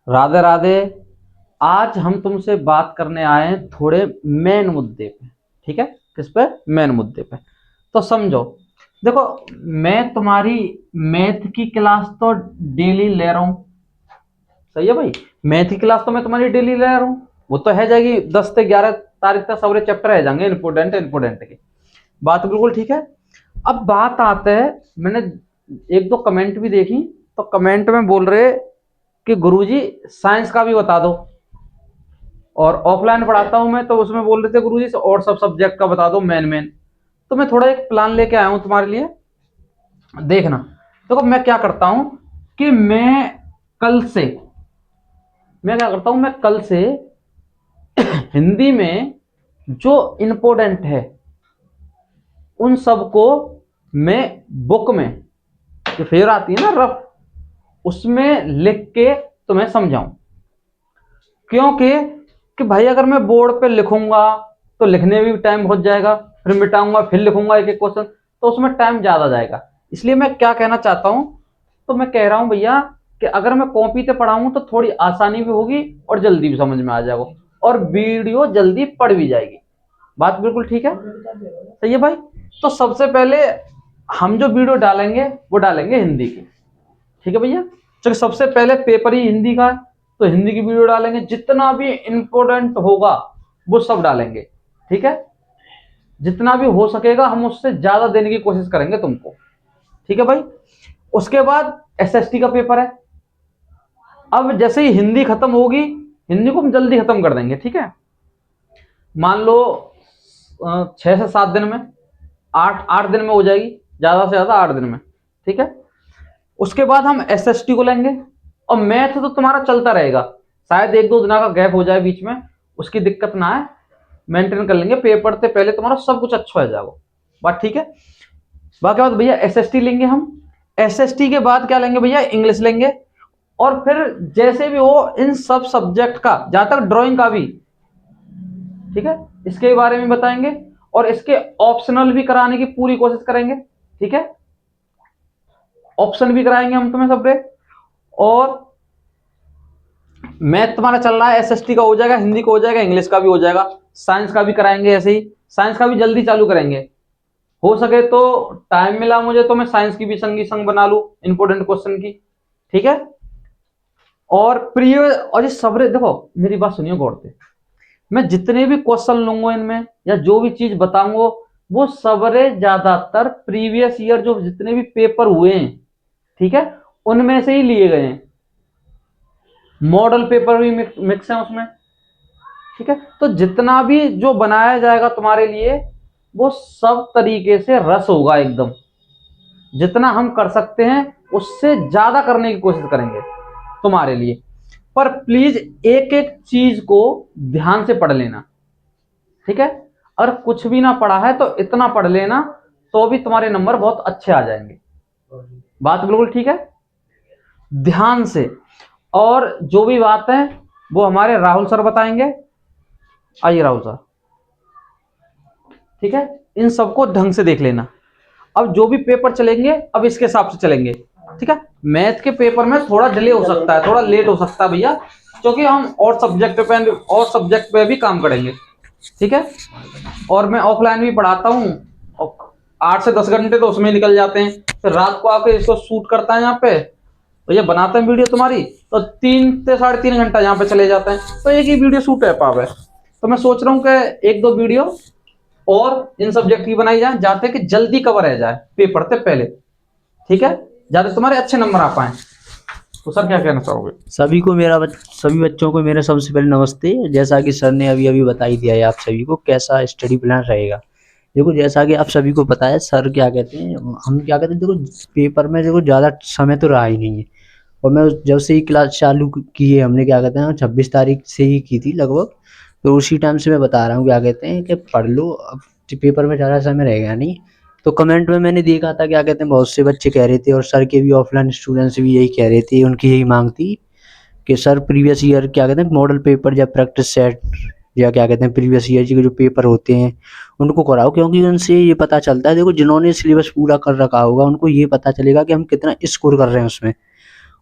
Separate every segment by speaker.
Speaker 1: राधे राधे। आज हम तुमसे बात करने आए हैं थोड़े मेन मुद्दे पे। ठीक है, किस पे? मेन मुद्दे पे। तो समझो, देखो, मैं तुम्हारी मैथ की क्लास तो डेली ले रहा हूँ। सही है भाई, मैथ की क्लास तो मैं तुम्हारी डेली ले रहा हूँ। वो तो है जाएगी 10 से 11 तारीख तक सारे चैप्टर रह जाएंगे इंपोर्टेंट इंपोर्टेंट के। बात बिल्कुल ठीक है। अब बात आते है, मैंने एक दो कमेंट भी देखी, तो कमेंट में बोल रहे कि गुरुजी साइंस का भी बता दो। और ऑफलाइन पढ़ाता हूं मैं, तो उसमें बोल रहे थे गुरुजी और सब सब्जेक्ट का बता दो मेन मेन। तो मैं थोड़ा एक प्लान लेके आया हूं तुम्हारे लिए, देखना। देखो, मैं क्या करता हूं कि कल से मैं क्या करता हूं, मैं कल से हिंदी में जो इंपोर्टेंट है उन सबको मैं बुक में, जो फेर आती है ना रफ, उसमें लिख के तुम्हें समझाऊं। क्योंकि भाई अगर मैं बोर्ड पे लिखूंगा तो लिखने में भी टाइम बहुत जाएगा, फिर मिटाऊंगा फिर लिखूंगा एक एक क्वेश्चन, तो उसमें टाइम ज्यादा जाएगा। इसलिए मैं क्या कहना चाहता हूं, तो मैं कह रहा हूं भैया कि अगर मैं कॉपी पे पढ़ाऊं तो थोड़ी आसानी भी होगी और जल्दी भी समझ में आ जाएगा, और वीडियो जल्दी पढ़ भी जाएगी। बात बिल्कुल ठीक है, सही है भाई। तो सबसे पहले हम जो वीडियो डालेंगे वो डालेंगे हिंदी की। ठीक है भैया, चलिए सबसे पहले पेपर ही हिंदी का है, तो हिंदी की वीडियो डालेंगे, जितना भी इंपोर्टेंट होगा वो सब डालेंगे। ठीक है, जितना भी हो सकेगा हम उससे ज्यादा देने की कोशिश करेंगे तुमको। ठीक है भाई। उसके बाद एसएसटी का पेपर है। अब जैसे ही हिंदी खत्म होगी, हिंदी को हम जल्दी खत्म कर देंगे। ठीक है, मान लो 6 से 7 दिन में, आठ आठ दिन में हो जाएगी, ज्यादा से ज्यादा 8 दिन में। ठीक है, उसके बाद हम एसएसटी को लेंगे, और मैथ तो तुम्हारा चलता रहेगा, शायद 1-2 दिन का गैप हो जाए बीच में, उसकी दिक्कत ना है, मेंटेन कर लेंगे। पेपर से पहले तुम्हारा सब कुछ अच्छा हो जाएगा। बात ठीक है। बाकी बात भैया, एसएसटी लेंगे हम। एसएसटी के बाद क्या लेंगे भैया? इंग्लिश लेंगे। और फिर जैसे भी हो इन सब सब्जेक्ट का, जहां तक ड्राइंग का भी, ठीक है, इसके बारे में बताएंगे, और इसके ऑप्शनल भी कराने की पूरी कोशिश करेंगे। ठीक है, ऑप्शन भी कराएंगे हम तुम्हें सब। और मैथ तुम्हारा चल रहा है, एसएसटी का हो जाएगा, हिंदी का हो जाएगा, इंग्लिश का भी हो जाएगा, साइंस का भी कराएंगे ऐसे ही। साइंस का भी जल्दी चालू करेंगे, हो सके तो टाइम मिला मुझे तो मैं साइंस की भी संगी संग बना लूं इंपोर्टेंट क्वेश्चन की। ठीक है, और प्रिय, और ये सबरे देखो, मेरी बात सुनियो गौर से। मैं जितने भी क्वेश्चन लूंगा इनमें या जो भी चीज बताऊंगा, वो सबरे ज्यादातर प्रीवियस ईयर जो जितने भी पेपर हुए हैं, ठीक है, उनमें से ही लिए गए हैं। मॉडल पेपर भी मिक्स है उसमें। ठीक है, तो जितना भी जो बनाया जाएगा तुम्हारे लिए, वो सब तरीके से रस होगा एकदम। जितना हम कर सकते हैं उससे ज्यादा करने की कोशिश करेंगे तुम्हारे लिए। पर प्लीज एक एक चीज को ध्यान से पढ़ लेना। ठीक है, अगर कुछ भी ना पढ़ा है तो इतना पढ़ लेना, तो भी तुम्हारे नंबर बहुत अच्छे आ जाएंगे। बात बिल्कुल ठीक है, ध्यान से। और जो भी बात है वो हमारे राहुल सर बताएंगे। आइए राहुल सर। ठीक है, इन सबको ढंग से देख लेना। अब जो भी पेपर चलेंगे अब इसके हिसाब से चलेंगे। ठीक है, मैथ के पेपर में थोड़ा डिले हो सकता है, थोड़ा लेट हो सकता है भैया, क्योंकि हम और सब्जेक्ट पे भी काम करेंगे। ठीक है, और मैं ऑफलाइन भी पढ़ाता हूँ, 8 से 10 घंटे तो उसमें निकल जाते हैं, फिर रात को आके इसको शूट करता है यहाँ पे, तो ये बनाते हैं वीडियो तुम्हारी, तो 3 से 3.5 घंटा यहाँ पे चले जाते हैं, तो एक ही वीडियो शूट है पावे। तो मैं सोच रहा हूँ कि 1-2 वीडियो और इन सब्जेक्ट की बनाई जाए, जाते कि जल्दी कवर रह जाए पेपर से पहले। ठीक है, जाते तुम्हारे अच्छे नंबर आ पाए। तो सर क्या कहना चाहोगे?
Speaker 2: सभी बच्चों को मेरा सबसे पहले नमस्ते। जैसा कि सर ने अभी अभी बता ही दिया है आप सभी को कैसा स्टडी प्लान रहेगा। देखो, जैसा कि आप सभी को पता है, सर क्या कहते हैं, हम क्या कहते हैं, देखो पेपर में देखो ज़्यादा समय तो रहा ही नहीं है। और मैं जब से ही क्लास चालू की है, हमने क्या कहते हैं 26 तारीख से ही की थी लगभग। तो उसी टाइम से मैं बता रहा हूँ क्या कहते हैं कि पढ़ लो, अब पेपर में ज़्यादा समय रहेगा नहीं। तो कमेंट में मैंने देखा था क्या कहते हैं, बहुत से बच्चे कह रहे थे, और सर के भी ऑफलाइन स्टूडेंट्स भी यही कह रहे थे, उनकी यही मांग थी कि सर प्रीवियस ईयर क्या कहते हैं मॉडल पेपर या प्रैक्टिस सेट या क्या कहते हैं प्रीवियस ईयर के जो पेपर होते हैं उनको कराओ। क्योंकि उनसे ये पता चलता है, देखो जिन्होंने सिलेबस पूरा कर रखा होगा उनको ये पता चलेगा कि हम कितना स्कोर कर रहे हैं उसमें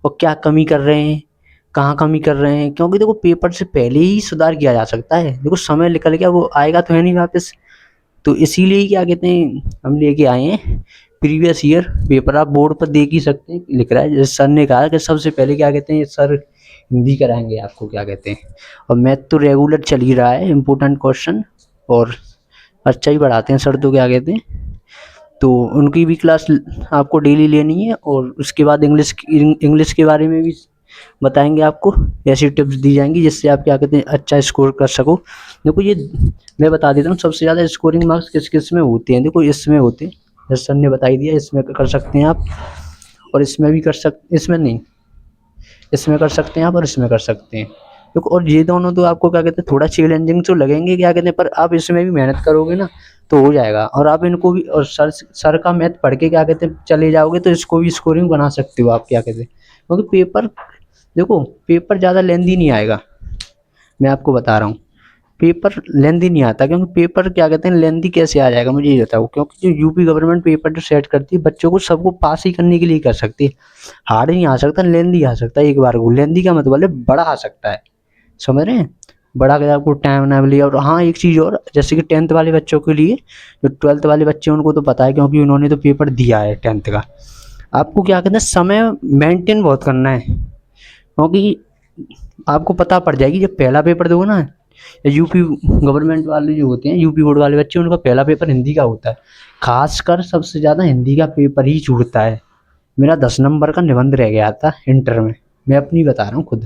Speaker 2: और क्या कमी कर रहे हैं। कहाँ कमी कर रहे हैं, क्योंकि देखो पेपर से पहले ही सुधार किया जा सकता है। देखो समय निकल गया, वो आएगा तो है नहीं वापस। तो इसीलिए क्या कहते हैं, हम लेके आए हैं प्रीवियस ईयर पेपर। आप बोर्ड पर देख ही सकते हैं, लिख रहा है जैसे सर ने कहा कि सबसे पहले क्या कहते हैं सर हिंदी कराएंगे आपको, क्या कहते हैं। और मैथ तो रेगुलर चल ही रहा है, इम्पोर्टेंट क्वेश्चन, और अच्छा ही पढ़ाते हैं सर, तो क्या कहते हैं। तो उनकी भी क्लास आपको डेली लेनी है। और उसके बाद इंग्लिश के बारे में भी बताएंगे आपको, ऐसी टिप्स दी जाएंगी जिससे आप क्या कहते हैं अच्छा स्कोर कर सको। देखो ये मैं बता देता हूँ, सबसे ज़्यादा स्कोरिंग मार्क्स किस किस में होते हैं। देखो इसमें होते हैं, जैसे सर ने बताई दिया, इसमें कर सकते हैं आप, और इसमें भी कर सकते, इसमें नहीं, इसमें कर सकते हैं आप, और इसमें कर सकते हैं। देखो और ये दोनों तो आपको क्या कहते हैं थोड़ा चैलेंजिंग तो लगेंगे, क्या कहते हैं, पर आप इसमें भी मेहनत करोगे ना तो हो जाएगा। और आप इनको भी, और सर का मैथ पढ़ के क्या कहते हैं चले जाओगे तो इसको भी स्कोरिंग बना सकते हो आप, क्या कहते हैं। क्योंकि पेपर, देखो पेपर ज़्यादा लेंदी नहीं आएगा, मैं आपको बता रहा हूँ। पेपर लेंदी नहीं आता, क्योंकि पेपर क्या कहते हैं लेंदी कैसे आ जाएगा मुझे ये बताओ। क्योंकि जो यूपी गवर्नमेंट पेपर जो सेट करती है बच्चों को सबको पास ही करने के लिए कर सकती है। हार्ड नहीं आ सकता, लेंदी आ सकता है एक बार को। लेंदी का मतलब है बड़ा आ सकता है, समझ रहे हैं। बड़ा का आपको टाइम ना मिले। और हाँ एक चीज़ और, जैसे कि 10th वाले बच्चों के लिए, जो 12th वाले बच्चे हैं उनको तो पता है क्योंकि उन्होंने तो पेपर दिया है 10th का। आपको क्या कहते हैं समय मेंटेन बहुत करना है, क्योंकि आपको पता पड़ जाएगी जब पहला पेपर दोगे ना। यूपी गवर्नमेंट वाले जो होते हैं, यूपी बोर्ड वाले बच्चे, उनका पहला पेपर हिंदी का होता है। खासकर सबसे ज़्यादा हिंदी का पेपर ही छूटता है। मेरा 10 नंबर का निबंध रह गया था इंटर में, मैं अपनी बता रहा हूँ खुद,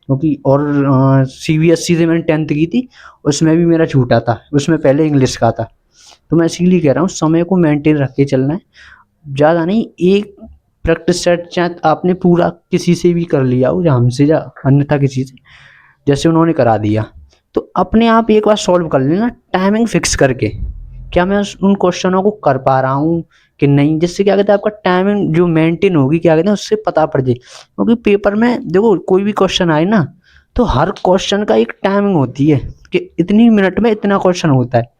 Speaker 2: क्योंकि और CBSE से मैंने 10th की थी, उसमें भी मेरा छूटा था, उसमें पहले इंग्लिश का था। तो मैं इसीलिए कह रहा हूँ समय को मेंटेन रख के चलना है, ज़्यादा नहीं। एक प्रैक्टिस सेट चाहे आपने पूरा किसी से भी कर लिया हो, या हमसे या अन्यथा किसी से, जैसे उन्होंने करा दिया, तो अपने आप एक बार सॉल्व कर लेना टाइमिंग फिक्स करके, क्या मैं उन क्वेश्चनों को कर पा रहा हूँ कि नहीं, जिससे क्या कहते हैं आपका टाइमिंग जो मेंटेन होगी, क्या कहते हैं उससे पता पड़ जाए। क्योंकि पेपर में देखो कोई भी क्वेश्चन आए ना, तो हर क्वेश्चन का एक टाइमिंग होती है कि इतनी मिनट में इतना क्वेश्चन होता है।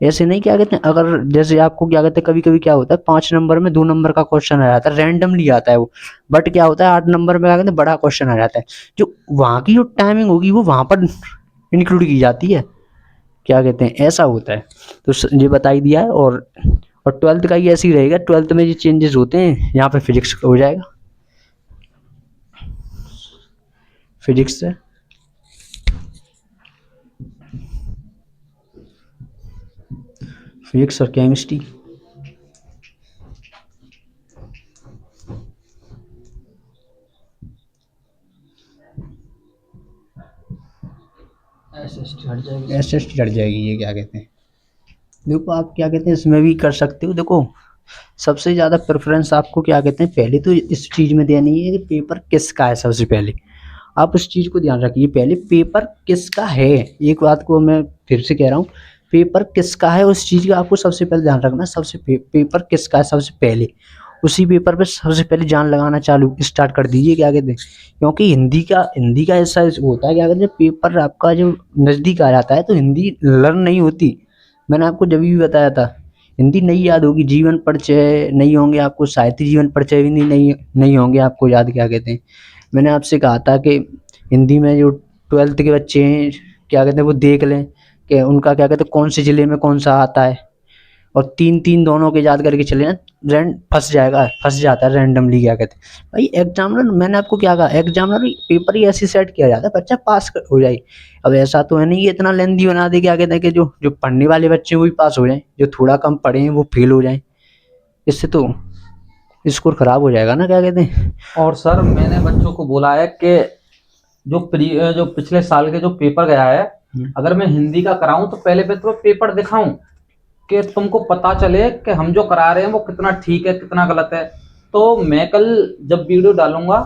Speaker 2: ऐसे नहीं, क्या कहते हैं, अगर जैसे आपको क्या कहते हैं कभी कभी क्या होता है 5 नंबर में 2 नंबर का क्वेश्चन आ जाता है, रैंडमली आता है वो। बट क्या होता है 8 नंबर में क्या कहते हैं बड़ा क्वेश्चन आ जाता है, जो वहाँ की जो टाइमिंग होगी वो वहाँ पर इंक्लूड की जाती है, क्या कहते हैं ऐसा होता है। तो ये बता ही दिया है। और 12th का ही ऐसे ही रहेगा, 12th में ये चेंजेस होते हैं, यहाँ पे फिजिक्स हो जाएगा, फिजिक्स से फिजिक्स और केमिस्ट्री। SST हट जाएगी, ये क्या कहते हैं। देखो आप क्या कहते हैं इसमें भी कर सकते हो। देखो सबसे ज़्यादा प्रेफरेंस आपको क्या कहते हैं पहले तो इस चीज़ में देनी है कि पेपर किसका है। सबसे पहले आप उस चीज़ को ध्यान रखिए, पहले पेपर किसका है। एक बात को मैं फिर से कह रहा हूँ, पेपर किसका है उस चीज़ का आपको सबसे पहले ध्यान रखना है। सबसे पेपर किसका है सबसे पहले, उसी पेपर पे सबसे पहले जान लगाना चालू स्टार्ट कर दीजिए, क्या कहते हैं। क्योंकि हिंदी का ऐसा होता है, क्या कहते हैं पेपर आपका जो नज़दीक आ जाता है तो हिंदी लर्न नहीं होती। मैंने आपको जब भी बताया था, हिंदी नहीं याद होगी, जीवन परिचय नहीं होंगे आपको, साहित्य जीवन परिचय भी नहीं होंगे आपको याद, क्या कहते हैं। मैंने आपसे कहा था कि हिंदी में जो 12th के बच्चे हैं, क्या कहते हैं वो देख लें कि उनका क्या कहते हैं कौन से ज़िले में कौन सा आता है, और 3-3 दोनों के याद करके चले ना। फंस जाता है रैंडमली, क्या कहते हैं भाई। एग्जामिनर, मैंने आपको क्या कहा, एग्जामिनर पेपर ही ऐसे सेट किया जाता है बच्चा हो जाए। अब ऐसा तो है नहीं कि इतना लेंदी बना दे, क्या कहते हैं कि जो जो पढ़ने वाले बच्चे हैं वही पास हो जाएं, जो थोड़ा कम पढ़े हैं वो फेल हो जाएं। इससे तो स्कोर खराब हो जाएगा ना, क्या कहते हैं।
Speaker 1: और सर मैंने बच्चों को बोला है कि जो पिछले साल के जो पेपर गया है, अगर मैं हिंदी का कराऊं तो पहले तो पेपर दिखाऊं कि तुमको पता चले कि हम जो करा रहे हैं वो कितना ठीक है कितना गलत है। तो मैं कल जब वीडियो डालूंगा,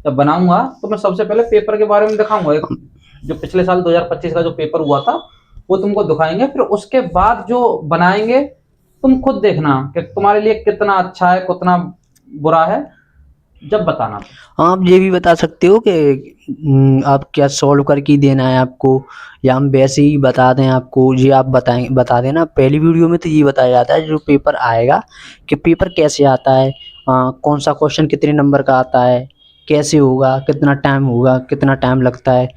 Speaker 1: जब बनाऊंगा, तो मैं सबसे पहले पेपर के बारे में दिखाऊंगा। एक जो पिछले साल 2025 का जो पेपर हुआ था वो तुमको दिखाएंगे, फिर उसके बाद जो बनाएंगे तुम खुद देखना कि तुम्हारे लिए कितना अच्छा है कितना बुरा है, जब बताना।
Speaker 2: आप ये भी बता सकते हो कि आप क्या सॉल्व करके देना है आपको, या हम वैसे ही बता दें आपको। ये आप बता देना पहली वीडियो में, तो ये बताया जाता है जो पेपर आएगा कि पेपर कैसे आता है, कौन सा क्वेश्चन कितने नंबर का आता है, कैसे होगा, कितना टाइम होगा, कितना टाइम लगता है।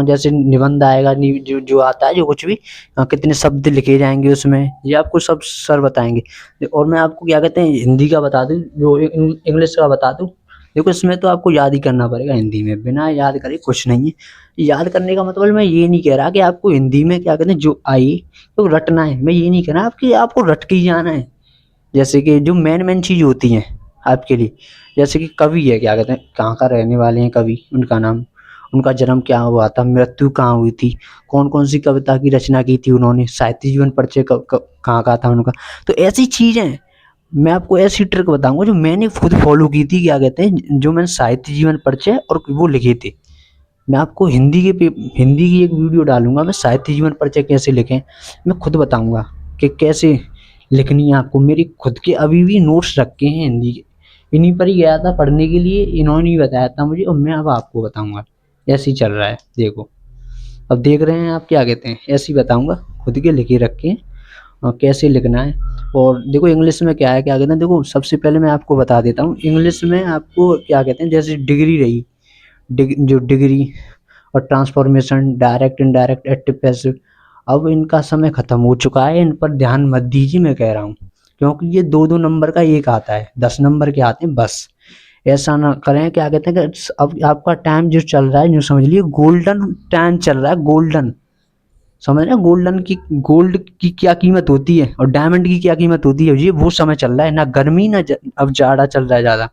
Speaker 2: जैसे निबंध आएगा, जो जो आता है, जो कुछ भी कितने शब्द लिखे जाएंगे उसमें, ये आपको सब सर बताएंगे। और मैं आपको क्या कहते हैं हिंदी का बता दूं, जो इंग्लिश का बता दूं। देखो इसमें तो आपको याद ही करना पड़ेगा, हिंदी में बिना याद करे कुछ नहीं है। याद करने का मतलब मैं ये नहीं कह रहा कि आपको हिंदी में क्या कहते हैं जो आई तो रटना है, मैं ये नहीं कह रहा आपकी आपको रट के ही जाना है। जैसे कि जो मेन मेन चीज होती हैं आपके लिए, जैसे कि कवि है, क्या कहते हैं कहाँ का रहने वाले हैं कवि, उनका नाम, उनका जन्म क्या हुआ था, मृत्यु कहाँ हुई थी, कौन कौन सी कविता की रचना की थी उन्होंने, साहित्य जीवन परिचय कहाँ का था उनका। तो ऐसी चीजें मैं आपको ऐसी ट्रिक बताऊंगा जो मैंने खुद फॉलो की थी, क्या कहते हैं जो मैंने साहित्य जीवन परिचय और वो लिखे थे। मैं आपको हिंदी की एक वीडियो डालूंगा, मैं साहित्य जीवन परिचय कैसे लिखें मैं खुद बताऊंगा कि कैसे लिखनी है आपको। मेरी खुद के अभी भी नोट्स रखे हैं हिंदी के, इन्हीं पर ही गया था पढ़ने के लिए, इन्होंने ही बताया था मुझे और मैं अब आपको बताऊंगा। ऐसे ही चल रहा है देखो, अब देख रहे हैं आप, क्या कहते हैं ऐसे ही बताऊंगा, खुद के लिखे रखे हैं और कैसे लिखना है। और देखो इंग्लिश में क्या है, क्या कहते हैं, देखो सबसे पहले मैं आपको बता देता हूँ इंग्लिश में आपको क्या कहते हैं। जैसे डिग्री रही, जो डिग्री और transformation, direct, indirect, active, passive, अब इनका समय खत्म हो चुका है, इन पर ध्यान मत दीजिए मैं कह रहा हूँ, क्योंकि ये 2-2 नंबर का एक आता है, 10 नंबर के आते हैं बस। ऐसा ना करें, क्या कहते हैं कि अब आपका टाइम जो चल रहा है, जो समझ लिए गोल्डन टाइम चल रहा है, गोल्डन, समझ रहे हैं गोल्डन की, गोल्ड की क्या कीमत होती है और डायमंड की क्या कीमत होती है, ये वो समय चल रहा है, ना गर्मी ना अब जाड़ा चल रहा है ज़्यादा।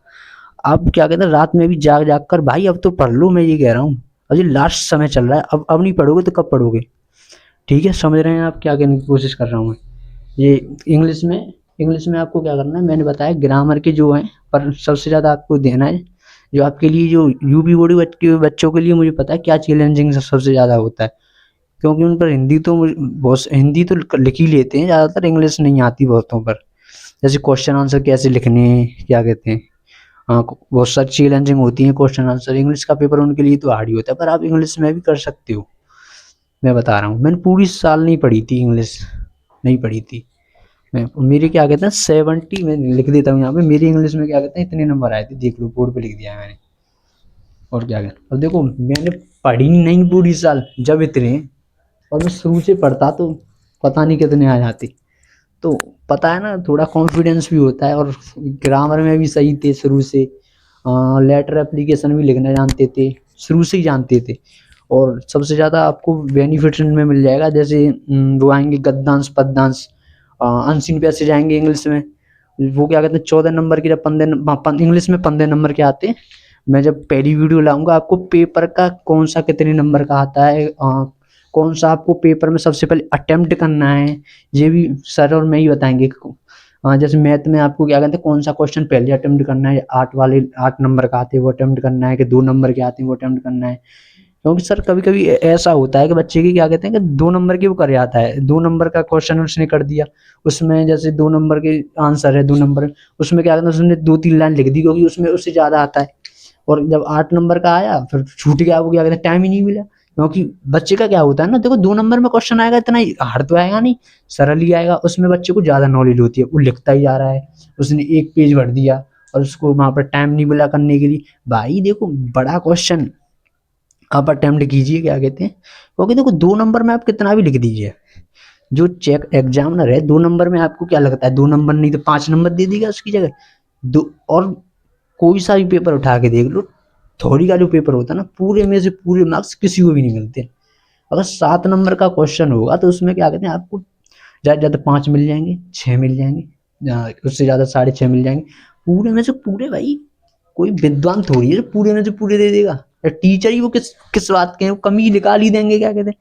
Speaker 2: अब क्या कहते हैं रात में भी जाग जाग कर भाई अब तो पढ़ लो, मैं ये कह रहा हूँ। अब ये लास्ट समय चल रहा है, अब नहीं पढ़ोगे तो कब पढ़ोगे। ठीक है, समझ रहे हैं आप क्या कहने की कोशिश कर रहा हूँ मैं। ये इंग्लिश में आपको क्या करना है, मैंने बताया ग्रामर के जो हैं, पर सबसे ज़्यादा आपको देना है जो आपके लिए, जो यूपी बोर्ड बच्चों के लिए मुझे पता है क्या चैलेंजिंग सबसे ज़्यादा होता है, क्योंकि उन पर हिंदी तो बहुत हिंदी तो लिख ही लेते हैं ज़्यादातर, इंग्लिश नहीं आती बहुतों पर। जैसे क्वेश्चन आंसर कैसे लिखने हैं, क्या कहते हैं, हाँ बहुत सारी चैलेंजिंग होती हैं क्वेश्चन आंसर। इंग्लिश का पेपर उनके लिए तो हार्ड ही होता है, पर आप इंग्लिश में भी कर सकते हो। मैं बता रहा हूँ, मैंने पूरी साल नहीं पढ़ी थी इंग्लिश, नहीं पढ़ी थी मैं। मेरे क्या कहते हैं 70, मैं लिख देता हूँ यहाँ पे, मेरी इंग्लिश में क्या कहते हैं इतने नंबर आए थे, देख लो बोर्ड पे लिख दिया है मैंने। और क्या कहते हैं, अब देखो मैंने पढ़ी नहीं पूरी साल जब इतने, और मैं शुरू से पढ़ता तो पता नहीं कितने आ जाते। तो पता है ना, थोड़ा कॉन्फिडेंस भी होता है, और ग्रामर में भी सही थे शुरू से, लेटर एप्लीकेशन भी लिखना जानते थे, शुरू से ही जानते थे। और सबसे ज़्यादा आपको बेनिफिट इनमें मिल जाएगा, जैसे वो आएंगे गद्यांश पद्यांश, अनसीन पैसेज आएंगे इंग्लिश में, वो क्या कहते हैं 14 नंबर के, जब 15 इंग्लिश में 15 नंबर के आते हैं। मैं जब पहली वीडियो लाऊंगा आपको पेपर का कौन सा कितने नंबर का आता है, कौन सा आपको पेपर में सबसे पहले अटेम्प्ट करना है, ये भी सर और मैं ही बताएंगे। जैसे मैथ में आपको क्या कहते हैं कौन सा क्वेश्चन पहले अटेम्प्ट करना है, 8 नंबर का आते हैं वो अटेम्प्ट करना है, कि 2 नंबर के आते हैं वो अटेम्प्ट करना है। क्योंकि सर कभी कभी ऐसा होता है कि बच्चे की क्या कहते हैं कि 2 नंबर के वो कर आता है, 2 नंबर का क्वेश्चन उसने कर दिया, उसमें जैसे 2 नंबर के आंसर है, 2 नंबर, उसमें क्या कहते हैं उसने 2-3 लाइन लिख दी क्योंकि उसमें उससे ज़्यादा आता है। और जब 8 नंबर का आया फिर छूट गया, वो क्या कहते हैं टाइम ही नहीं मिला। क्योंकि बच्चे का क्या होता है ना, देखो 2 नंबर में क्वेश्चन आएगा, इतना हार्ड तो आएगा नहीं, सरल ही आएगा, उसमें बच्चे को ज़्यादा नॉलेज होती है, वो लिखता ही जा रहा है, उसने 1 पेज भर दिया और उसको वहाँ पर टाइम नहीं मिला करने के लिए। भाई देखो बड़ा क्वेश्चन आप अटेम्प्ट कीजिए, क्या कहते हैं, क्योंकि देखो 2 नंबर में आप कितना भी लिख दीजिए, जो चेक एग्जामिनर है 2 नंबर में आपको क्या लगता है 2 नंबर नहीं तो 5 नंबर दे देगा उसकी जगह दो। और कोई सा भी पेपर उठा के देख लो, थ्योरी का जो पेपर होता है ना, पूरे में से पूरे मार्क्स किसी को भी नहीं मिलते। अगर 7 नंबर का क्वेश्चन होगा तो उसमें क्या कहते हैं आपको ज़्यादा ज़्यादा 5 मिल जाएंगे, 6 मिल जाएंगे, उससे ज़्यादा 6.5 मिल जाएंगे। पूरे में से पूरे भाई कोई विद्वान थोड़ी है जो पूरे में से पूरे दे देगा, या टीचर ही वो किस किस बात के हैं, वो कमी निकाल ही देंगे, क्या कहते हैं,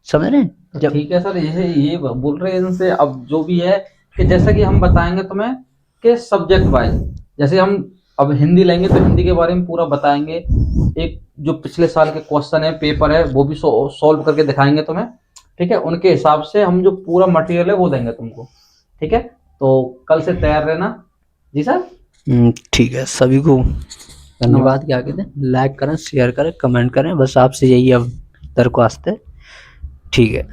Speaker 2: समझ रहे हैं।
Speaker 1: तो ठीक है सर, जैसे ये बोल रहे हैं इनसे, अब जो भी है कि जैसा कि हम बताएंगे तुम्हें कि सब्जेक्ट वाइज, जैसे हम अब हिंदी लेंगे तो हिंदी के बारे में पूरा बताएंगे, एक जो पिछले साल के क्वेश्चन है पेपर है वो भी सॉल्व करके दिखाएंगे तुम्हें। ठीक है, उनके हिसाब से हम जो पूरा मटेरियल है वो देंगे तुमको। ठीक है, तो कल से तैयार रहना। जी सर।
Speaker 2: ठीक है, सभी को धन्यवाद, क्या कहते हैं लाइक करें, शेयर करें, कमेंट करें, बस आपसे यही अब दरख्वास्त है। ठीक है।